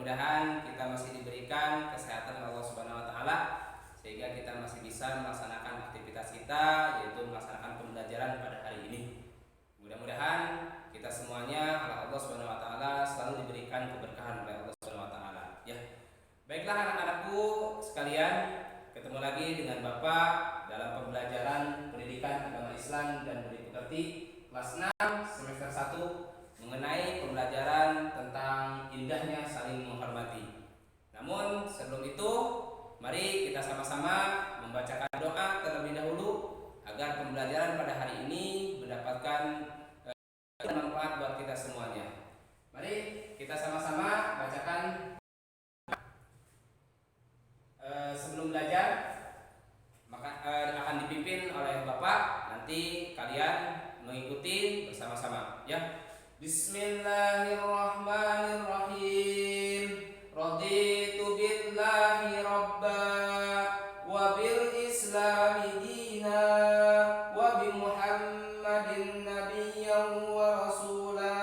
mudah-mudahan kita masih diberikan kesehatan Allah Subhanahu wa taala sehingga kita masih bisa melaksanakan aktivitas kita, yaitu melaksanakan pembelajaran pada hari ini. Mudah-mudahan kita semuanya oleh Allah Subhanahu wa taala selalu diberikan keberkahan oleh Allah Subhanahu wa taala. Ya. Baiklah anak-anakku sekalian, ketemu lagi dengan Bapak dalam pembelajaran pendidikan agama Islam dan budi pekerti kelas 6 semester 1 mengenai pembelajaran tentang indahnya saling menghormati. Namun sebelum itu, mari kita sama-sama membacakan doa terlebih dahulu agar pembelajaran pada hari ini mendapatkan manfaat buat kita semuanya. Mari kita sama-sama bacakan sebelum belajar, maka akan dipimpin oleh Bapak. Nanti kalian mengikuti bersama-sama, ya. Bismillahirrahmanirrahim. Raditu billahi rabba wa bil islami dina wa bi Muhammadin nabiyyan wa rasula.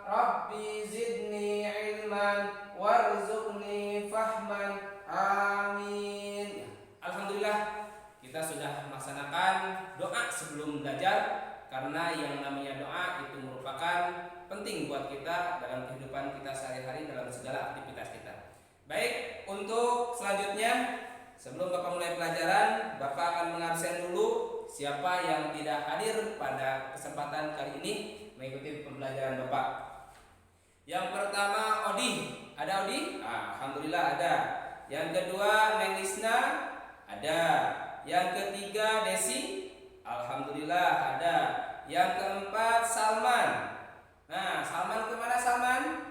Rabbi zidni ilman warzuqni fahman. Amin. Alhamdulillah, kita sudah melaksanakan doa sebelum belajar, karena yang namanya doa itu merupakan penting buat kita dalam kehidupan kita sehari-hari, dalam segala aktivitas kita. Baik, untuk selanjutnya sebelum Bapak mulai pelajaran, Bapak akan mengabsen dulu siapa yang tidak hadir pada kesempatan kali ini mengikuti pembelajaran Bapak. Yang pertama Odi, ada Odi? Alhamdulillah ada. Yang kedua Neng Lisna, ada. Yang ketiga Desi, alhamdulillah ada. Yang keempat Salman. Nah, Salman kemana Salman?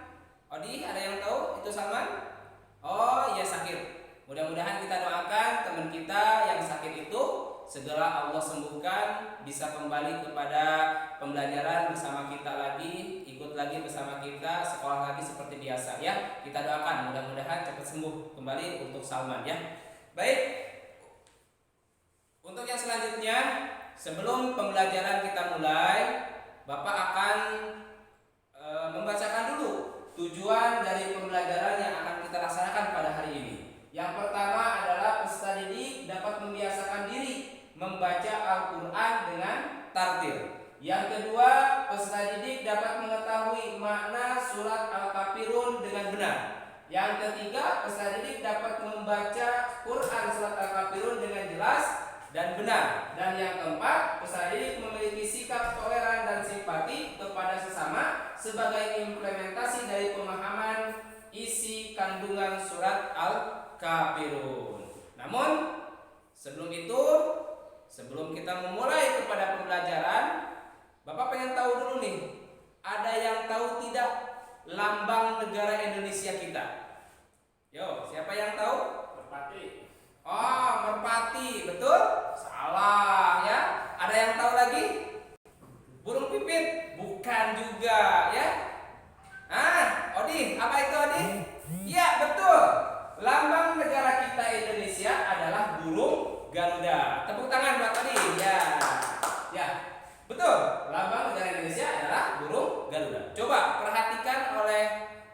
Odi, ada yang tahu itu Salman? Oh iya, sakit. Mudah-mudahan kita doakan teman kita yang sakit itu segera Allah sembuhkan, bisa kembali kepada pembelajaran bersama kita lagi, ikut lagi bersama kita, sekolah lagi seperti biasa, ya. Kita doakan mudah-mudahan cepat sembuh kembali untuk Salman, ya. Baik. Untuk yang selanjutnya, sebelum pembelajaran kita mulai, Bapak akan membacakan dulu tujuan dari pembelajaran yang akan kita laksanakan pada hari ini. Yang pertama adalah peserta didik dapat membiasakan diri membaca Al-Quran dengan tartil. Yang kedua, peserta didik dapat mengetahui makna surat Al-Kafirun dengan benar. Yang ketiga, peserta didik dapat membaca Quran surat Al-Kafirun dengan jelas dan benar. Dan yang keempat, peserta didik memiliki sikap toleran dan simpati kepada sesama sebagai implementasi dari pemahaman isi kandungan surat Al-Kafirun. Namun sebelum itu, sebelum kita memulai kepada pembelajaran, Bapak pengen tahu dulu nih, ada yang tahu tidak lambang negara Indonesia kita? Yo, siapa yang tahu? Merpati. Oh, merpati, betul? Salah, ya. Ada yang tahu lagi? Burung pipit? Bukan juga, ya. Odi, apa itu Odi? Iya, betul. Lambang negara kita Indonesia adalah burung Garuda. Tepuk tangan buat Odi. Ya. Ya. Betul. Lambang negara Indonesia adalah burung Garuda. Coba perhatikan oleh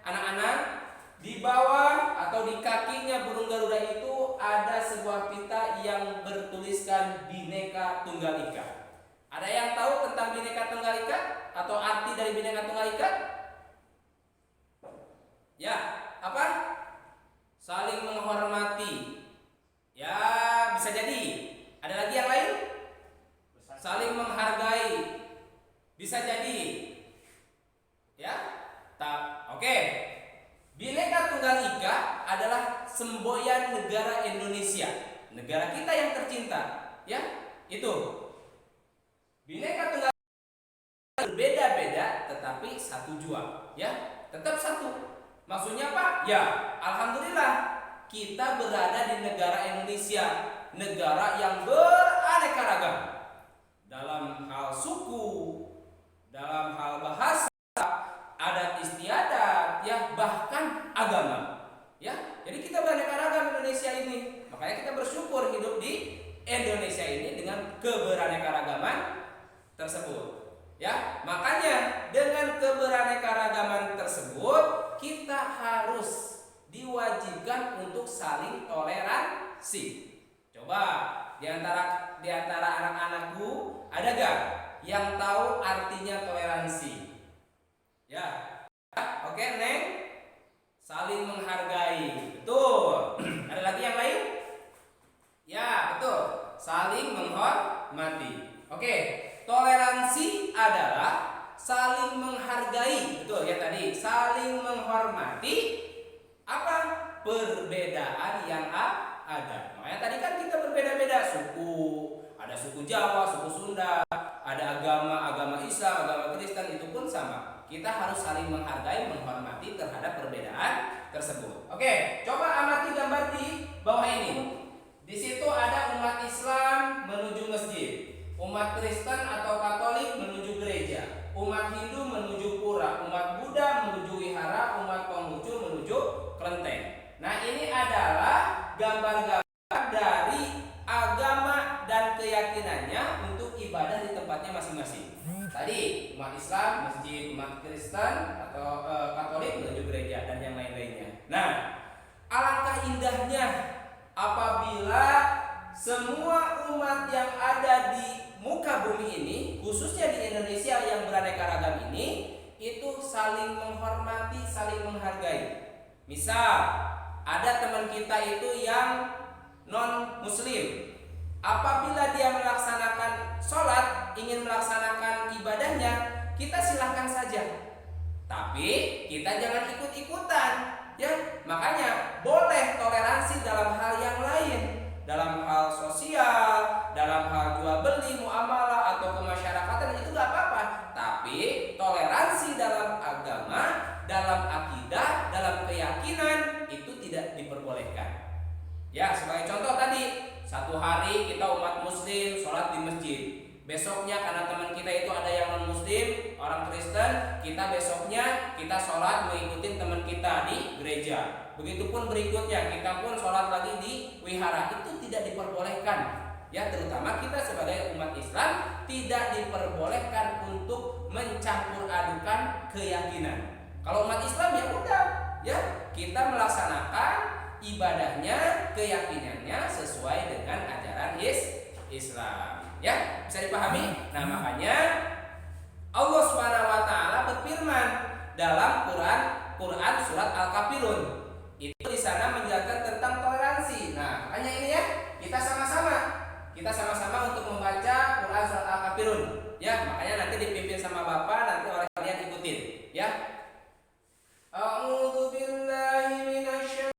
anak-anak, di bawah atau di kakinya burung Garuda itu ada sebuah pita yang bertuliskan Bhinneka Tunggal Ika. Ada yang tahu tentang Bhinneka Tunggal Ika atau arti dari Bhinneka Tunggal Ika? Ya, apa? Saling menghormati. Ya, bisa jadi. Ada lagi yang lain? Saling menghargai. Bisa jadi. Ya? Oke. Bhinneka Tunggal Ika adalah semboyan negara Indonesia, negara kita yang tercinta, ya. Itu. Bhinneka Tunggal Ika berbeda-beda tetapi satu jua, ya. Tetap satu. Maksudnya apa? Ya, alhamdulillah kita berada di negara Indonesia, negara yang beraneka ragam. Dalam hal suku, dalam hal bahasa, adat istiadat, ya, bahkan agama, ya. Jadi kita beraneka ragam Indonesia ini. Makanya kita bersyukur hidup di Indonesia ini dengan keberaneka-ragaman tersebut. Ya, makanya dengan keberaneka-ragaman tersebut kita harus diwajibkan untuk saling toleransi. Coba di antara anak-anakku ada gak yang tahu artinya toleransi? Ya, oke Neng, saling menghargai, betul. Ada lagi yang lain? Ya, betul, saling menghormati. Oke, toleransi adalah saling menghargai, betul ya tadi, saling menghormati apa? Perbedaan yang ada. Makanya tadi kan kita berbeda-beda suku, ada suku Jawa, suku Sunda, ada agama Islam, agama Kristen, itu pun sama. Kita harus saling menghargai, menghormati terhadap perbedaan tersebut. Oke, coba amati gambar di bawah ini. Di situ ada umat Islam menuju masjid, umat Kristen atau Katolik menuju gereja, umat Hindu menuju pura, umat Buddha menuju wihara, umat Konghucu menuju kelenteng. Nah, ini adalah gambar-gambar dari agama dan keyakinannya untuk ibadah di tempatnya masing-masing. Tadi umat Islam masjid, umat Kristen atau Katolik menuju gereja dan yang lain-lainnya. Nah, alangkah indahnya apabila semua umat yang ada di muka bumi ini, khususnya di Indonesia yang beraneka ragam ini, itu saling menghormati, saling menghargai. Misal, ada teman kita itu yang non muslim, apabila dia melaksanakan sholat, ingin melaksanakan ibadahnya, kita silahkan saja, tapi kita jangan ikut-ikutan, ya. Makanya boleh toleransi dalam hal yang lain, dalam hal sosial, dalam hal jual beli, muamalah atau kemasyarakatan, itu gak apa-apa. Tapi toleransi dalam agama, dalam akidah, dalam keyakinan itu tidak diperbolehkan. Ya, sebagai contoh tadi, satu hari kita umat muslim sholat di masjid, besoknya karena teman kita itu ada yang non muslim, orang Kristen, kita besoknya kita sholat mengikuti teman kita di gereja. Begitupun berikutnya kita pun sholat lagi di wihara, itu tidak diperbolehkan. Ya, terutama kita sebagai umat Islam tidak diperbolehkan untuk mencampur adukan keyakinan. Kalau umat Islam ya udah, ya kita melaksanakan ibadahnya, keyakinannya sesuai dengan ajaran Islam. Ya, bisa dipahami? Nah, makanya Allah Subhanahu wa taala berfirman dalam Quran surat Al-Kafirun. Itu di sana menjelaskan tentang toleransi. Nah, makanya ini ya, kita sama-sama untuk membaca Quran surat Al-Kafirun. Ya, makanya nanti dipimpin sama Bapak, nanti oleh kalian ikutin, ya. A'udzu billahi minasy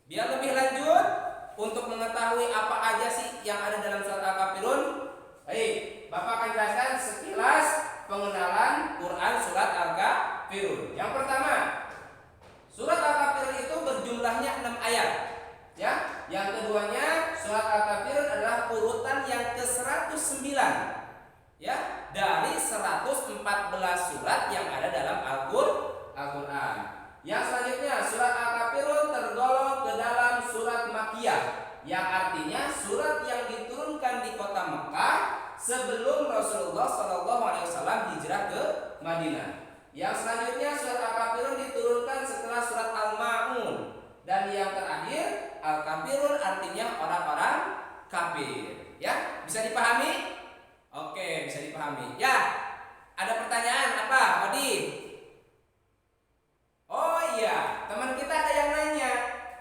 Biar lebih lanjut untuk mengetahui apa aja sih yang ada dalam surat Al-Kafirun, baik, Bapak akan jelaskan sekilas pengenalan Quran surat Al-Kafirun. Yang pertama, surat Al-Kafirun itu berjumlahnya 6 ayat. Ya, yang keduanya surat Al-Kafirun adalah urutan yang ke-109. Ya, dari 114 surat yang ada dalam Al-Qur'an. Yang selanjutnya surat Al-Kafirun tergolong ke dalam surat Makkiyah, yang artinya surat yang diturunkan di kota Mekah sebelum Rasulullah SAW hijrah ke Madinah. Yang selanjutnya surat Al-Kafirun diturunkan setelah surat Al-Ma'un. Dan yang terakhir Al-Kafirun artinya orang-orang kafir. Ya, bisa dipahami? Oke, bisa dipahami. Ya, ada pertanyaan apa, Odi? Oh iya, teman kita ada yang nanya,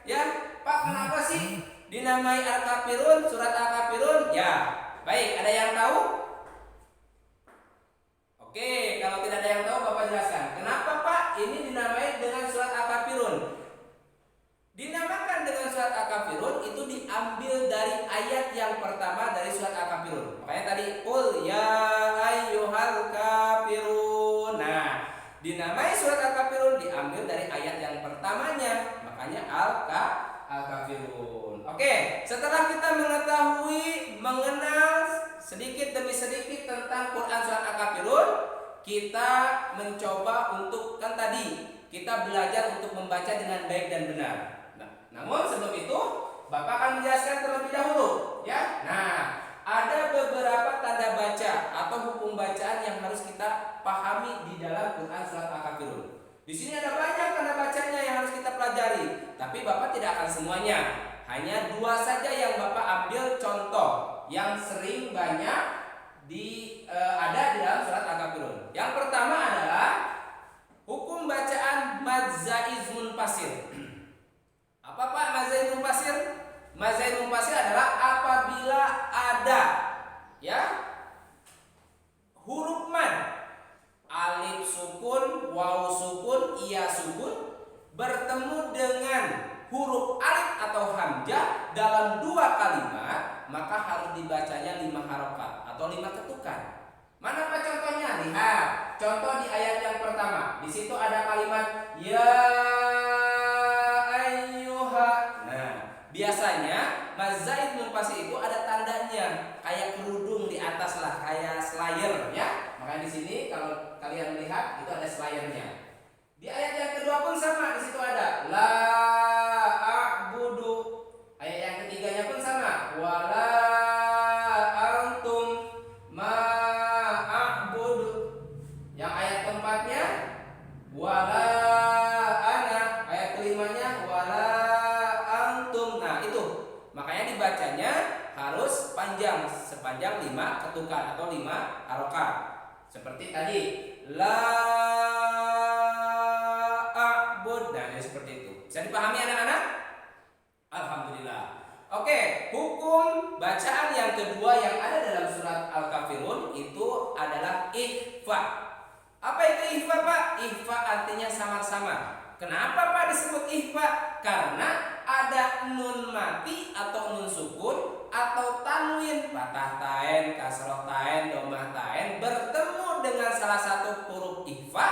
ya Pak, kenapa sih dinamai Al-Kafirun, surat Al-Kafirun? Ya, baik, ada yang tahu? Oke, kalau tidak ada yang tahu, Bapak jelaskan. Kenapa Pak ini dinamai dengan surat Al-Kafirun? pertamanya, makanya Al-Kafirun. Oke, setelah kita mengenal sedikit demi sedikit tentang Quran surat Al-Kafirun, kita mencoba untuk, kan tadi kita belajar untuk membaca dengan baik dan benar. Namun sebelum itu Bapak akan menjelaskan terlebih dahulu, ya. Nah, ada beberapa tanda baca atau hukum bacaan yang harus kita pahami di dalam Quran surat Al-Kafirun. Di sini ada banyak tanda bacanya yang harus kita pelajari, tapi Bapak tidak akan semuanya. Hanya 2 saja yang Bapak ambil contoh yang sering banyak ada di dalam surat Al-Kafirun. Yang pertama adalah hukum bacaan madzaiz munfasil. Apa Pak madzaiz munfasil? Madzaiz munfasil adalah apabila ada, ya, huruf mad, alif sukun, waw sukun, iya sukun bertemu dengan huruf alif atau hamzah dalam 2 kalimat, maka harus dibacanya 5 harokat atau 5 ketukan. Mana Pak contohnya? Lihat, contoh di ayat yang pertama. Di situ ada kalimat ya ayyuha. Nah, biasanya madzaiz munfasil itu ada tandanya, kayak kerudung di atas lah, kayak slayer, ya. Makanya di sini kalau kalian melihat itu ada slayernya. Di ayat yang kedua pun sama, di situ ada la a'budu. Ayat yang ketiganya pun sama, wala antum ma'budu. Yang ayat keempatnya wala ana. Ayat kelimanya wala antum. Nah, itu makanya dibacanya harus panjang, sepanjang 5 ketukan atau 5 harokat. Seperti tadi la a'bud. Nah, jadi seperti itu. Bisa dipahami anak-anak? Alhamdulillah. Oke, hukum bacaan yang kedua yang ada dalam surat Al-Kafirun itu adalah ikhfa. Apa itu ikhfa, Pak? Ikhfa artinya samar-samar. Kenapa Pak disebut ikhfa? Karena ada nun mati atau nun sukun atau tanwin, patah tain, kasroh tain, domah tain bertemu dengan salah satu huruf ikhfa.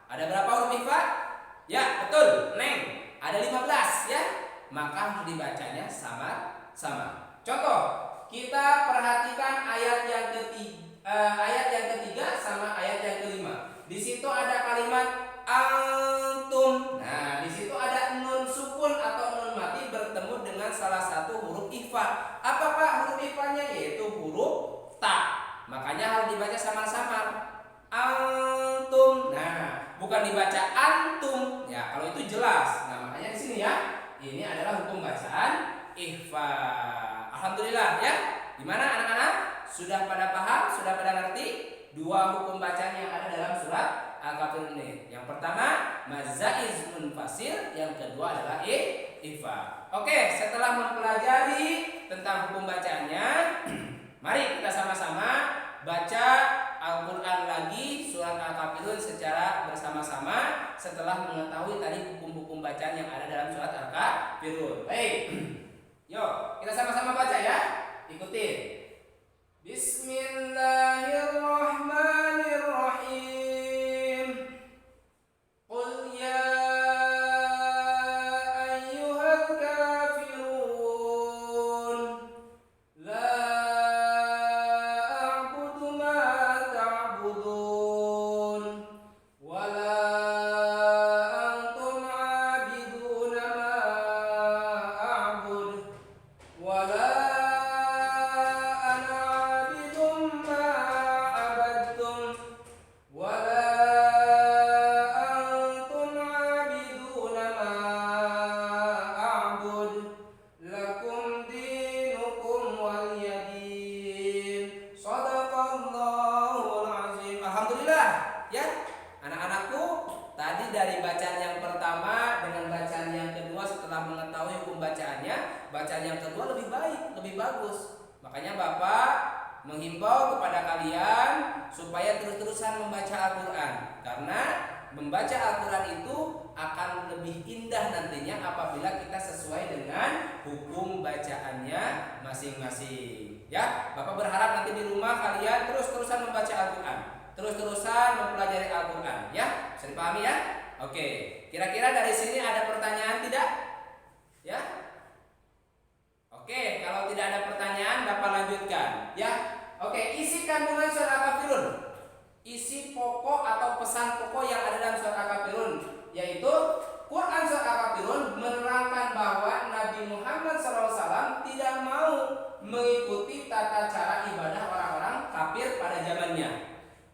Ada berapa huruf ikhfa? Ya, betul, Neng. Ada 15, ya. Maka harus dibacanya sama-sama. Contoh, kita perhatikan ayat yang ketiga sama ayat yang kelima. Di situ ada kalimat antum. Nah, di situ ada nun sukun atau nun mati bertemu dengan salah satu huruf ikhfa. Apa Pak huruf ikhfanya? Yaitu huruf ta. Makanya harus dibaca samar-samar. Antum. Nah, bukan dibaca antum. Ya, kalau itu jelas. Nah, makanya di sini ya. Ini adalah hukum bacaan ikhfa. Alhamdulillah, ya. Gimana anak-anak? Sudah pada paham? Sudah pada ngerti 2 hukum bacaan yang ada dalam surat Al-Kafirun ini? Yang pertama madzaiz munfasil, yang kedua adalah ikhfa. Oke, setelah mempelajari tentang hukum bacaannya, mari kita sama-sama baca Al-Quran lagi surat Al-Kafirun secara bersama-sama setelah mengetahui tadi hukum-hukum bacaan yang ada dalam surat Al-Kafirun. Baik, yuk kita sama-sama baca ya. Ikutin. Bismillahirrahmanirrahim. Qul ya ayyuhal kafirun la a'budu ma ta'budun wala antum 'abiduna ma a'bud wala bacaan yang kedua lebih baik, lebih bagus. Makanya Bapak menghimbau kepada kalian supaya terus-terusan membaca Al-Quran, karena membaca Al-Quran itu akan lebih indah nantinya apabila kita sesuai dengan hukum bacaannya masing-masing. Ya, Bapak berharap nanti di rumah kalian terus-terusan membaca Al-Quran, terus-terusan mempelajari Al-Quran. Ya, bisa dipahami ya? Oke. kira-kira dari sini ada pertanyaan tidak? Ya. Oke, kalau tidak ada pertanyaan Bapak lanjutkan, ya. Oke, isi kandungan surat Al-Kafirun. Isi pokok atau pesan pokok yang ada dalam surat Al-Kafirun, yaitu Quran surat Al-Kafirun menerangkan bahwa Nabi Muhammad SAW tidak mau mengikuti tata cara ibadah orang-orang kafir pada zamannya.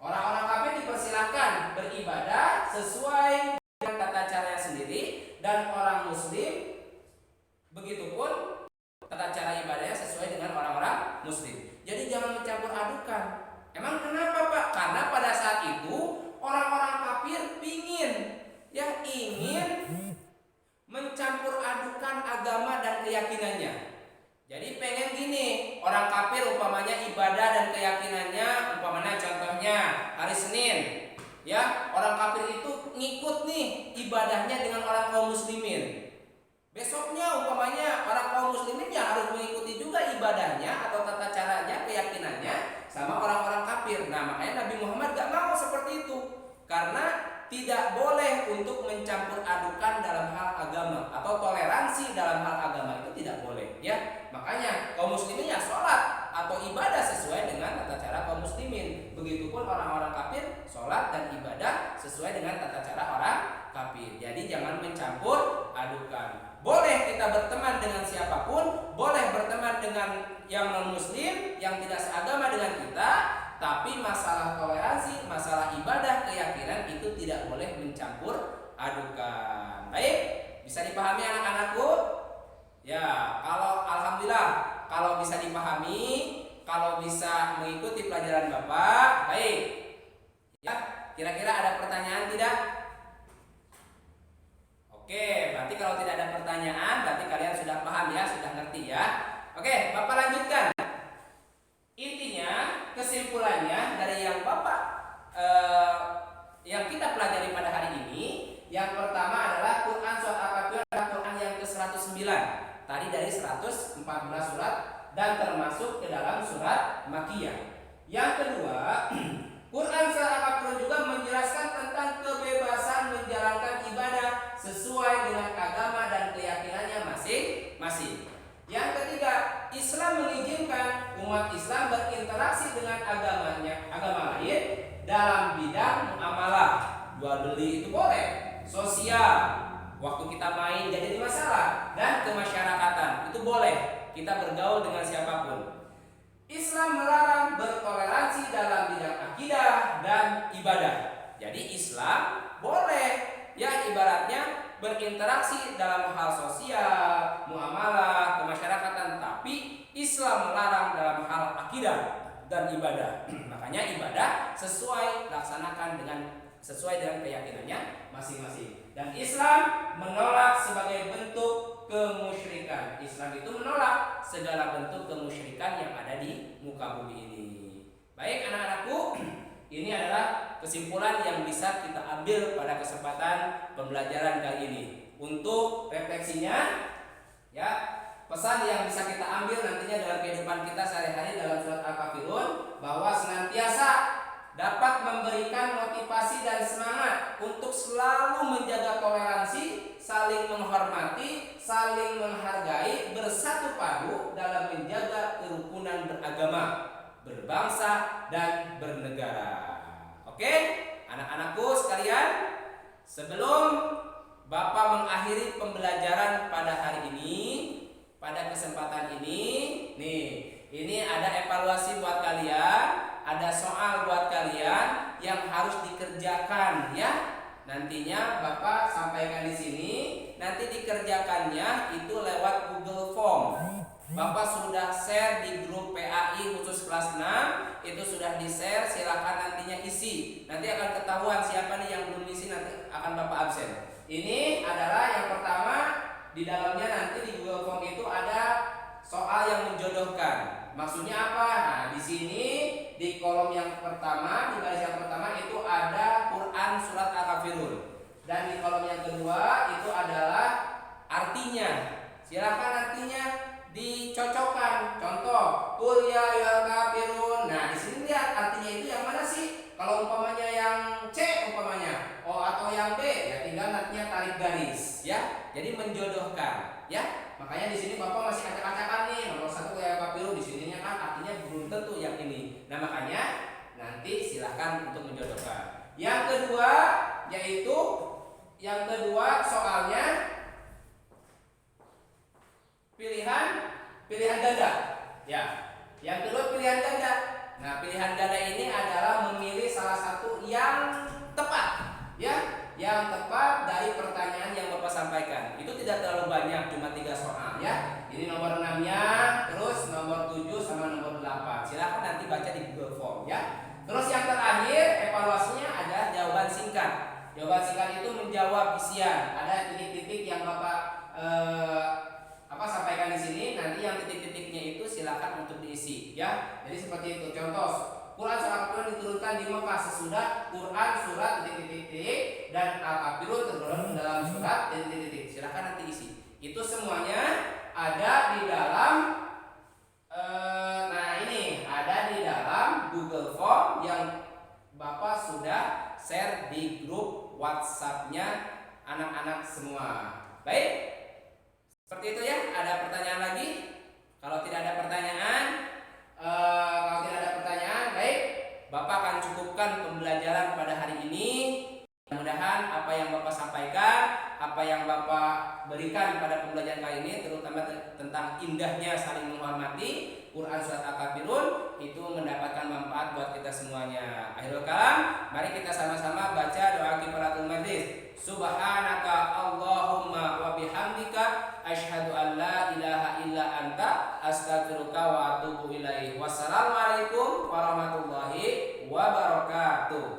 Orang-orang kafir dipersilahkan beribadah sesuai dengan tata caranya sendiri, dan orang Muslim begitupun tata cara ibadahnya sesuai dengan orang-orang Muslim. Jadi jangan mencampur adukan. Emang kenapa Pak? Karena pada saat itu orang-orang kafir ingin mencampur adukan agama dan keyakinannya. Jadi pengen gini, orang kafir umpamanya ibadah dan keyakinannya, umpamanya contohnya hari Senin, ya orang kafir itu ngikut nih ibadahnya dengan orang kaum muslimin. Besoknya umpamanya orang kaum muslimin ya harus mengikuti juga ibadahnya atau tata caranya, keyakinannya sama orang-orang kafir. Nah makanya Nabi Muhammad gak mau seperti itu, karena tidak boleh untuk mencampur adukan dalam hal agama, atau toleransi dalam hal agama itu tidak boleh, ya. Makanya kaum muslimin ya sholat atau ibadah sesuai dengan tata cara kaum muslimin. Begitupun orang-orang kafir sholat dan ibadah sesuai dengan tata cara orang kafir. Jadi jangan mencampur adukan. Boleh kita berteman dengan siapapun, boleh berteman dengan yang non muslim, yang tidak seagama dengan kita, tapi masalah toleransi, masalah ibadah, keyakinan itu tidak boleh mencampur adukan. Baik, bisa dipahami anak-anakku? Ya, kalau alhamdulillah kalau bisa dipahami, kalau bisa mengikuti pelajaran Bapak, baik. Ya, kira-kira ada pertanyaan tidak? Oke, berarti kalau tidak ada pertanyaan, berarti kalian sudah paham ya, sudah ngerti ya. Oke, Bapak lanjutkan. Intinya, kesimpulannya dari yang Bapak yang kita pelajari pada hari ini, yang pertama adalah Quran surat Al-Kafirun adalah Quran yang ke-109. Tadi dari 114 surat dan termasuk ke dalam surat Makkiyah. Yang kedua, Quran surat Al-Kafirun juga menjelaskan tentang kebebasan menjalankan ibadah sesuai dengan agama dan keyakinannya masing-masing. Yang ketiga, Islam mengizinkan umat Islam berinteraksi dengan agama lain dalam bidang muamalah. Jual beli itu boleh, sosial, waktu kita main jadi masalah, dan kemasyarakatan itu boleh, kita bergaul dengan siapapun. Islam melarang bertoleransi dalam bidang akidah dan ibadah. Jadi Islam boleh ya ibaratnya berinteraksi dalam hal sosial, muamalah, kemasyarakatan, tapi Islam melarang dalam hal akidah dan ibadah. Makanya ibadah sesuai dengan keyakinannya masing-masing. Dan Islam menolak sebagai bentuk kemusyrikan. Islam itu menolak segala bentuk kemusyrikan yang ada di muka bumi ini. Baik anak-anakku, ini adalah kesimpulan yang bisa kita ambil pada kesempatan pembelajaran kali ini. Untuk refleksinya, ya, pesan yang bisa kita ambil nantinya dalam kehidupan kita sehari-hari dalam surat Al-Kafirun, bahwa senantiasa dapat memberikan motivasi dan semangat untuk selalu menjaga toleransi, saling menghormati, saling menghargai, bersatu padu dalam menjaga kerukunan beragama, berbangsa, dan bernegara. Oke, anak-anakku sekalian, sebelum Bapak mengakhiri pembelajaran pada hari ini, pada kesempatan ini, ini ada evaluasi buat kalian. Ada soal buat kalian yang harus dikerjakan ya. Nantinya Bapak sampaikan di sini. Nanti dikerjakannya itu lewat Google Form. Bapak sudah share di grup PAI khusus kelas 6. Itu sudah di-share, silakan nantinya isi. Nanti akan ketahuan siapa nih yang belum isi, nanti akan Bapak absen. Ini adalah yang pertama, di dalamnya nanti di Google Form itu ada soal yang menjodohkan. Maksudnya apa? Nah, di sini di kolom yang pertama, di baris yang pertama itu ada Quran surat Al-Kafirun. Dan di kolom yang kedua itu adalah artinya. Silakan artinya dicocokkan. Contoh, Qul ya ayyuhal kafirun. Nah, di sini lihat artinya itu yang mana sih? Kalau umpamanya yang C umpamanya, atau yang B, ya tinggal nantinya tarik Jadi menjodohkan, ya. Makanya di sini Bapak masih acak-acakan nih, nomor 1 kayak Papiru, di sininya kan artinya belum tentu yang ini. Nah, makanya nanti silahkan untuk menjodohkan. Yang kedua soalnya pilihan ganda. Ya. Yang kedua pilihan ganda. Nah, pilihan ganda ini adalah memilih salah satu yang tepat, ya, yang tepat dari pertanyaan yang Bapak sampaikan. Itu tidak terlalu banyak, cuma 3 soal, ya. Ini nomor 6-nya, terus nomor 7 sama nomor 8. Silahkan nanti baca di Google Form, ya. Terus yang terakhir evaluasinya ada jawaban singkat. Jawaban singkat itu menjawab isian. Ada titik-titik yang Bapak sampaikan di sini. Nanti yang titik-titiknya itu silakan untuk diisi, ya. Jadi seperti itu. Contoh, Quran surat Al-Kafirun diturunkan di Mekah sesudah Quran surat titik-titik dan Al-Kafirun tergolong dalam surat titik-titik. Silakan nanti isi. Itu semuanya ada di dalam ada di dalam Google Form yang Bapak sudah share di grup WhatsApp-nya anak-anak semua. Baik, seperti itu ya. Ada pertanyaan lagi? Kalau tidak ada pertanyaan, baik, Bapak akan cukupkan pembelajaran pada hari ini. Mudah-mudahan apa yang Bapak sampaikan, apa yang Bapak berikan pada pembelajaran kali ini, terutama tentang indahnya saling menghormati Quran surat Al-Kafirun, itu mendapatkan manfaat buat kita semuanya. Akhirul kalam, mari kita sama-sama baca doa kifaratul majlis. Subhanaka Allahumma wa bihamdika asyhadu an la ilaha illa anta astaghfiruka wa atubu ilaik. Wassalamualaikum warahmatullahi wabarakatuh.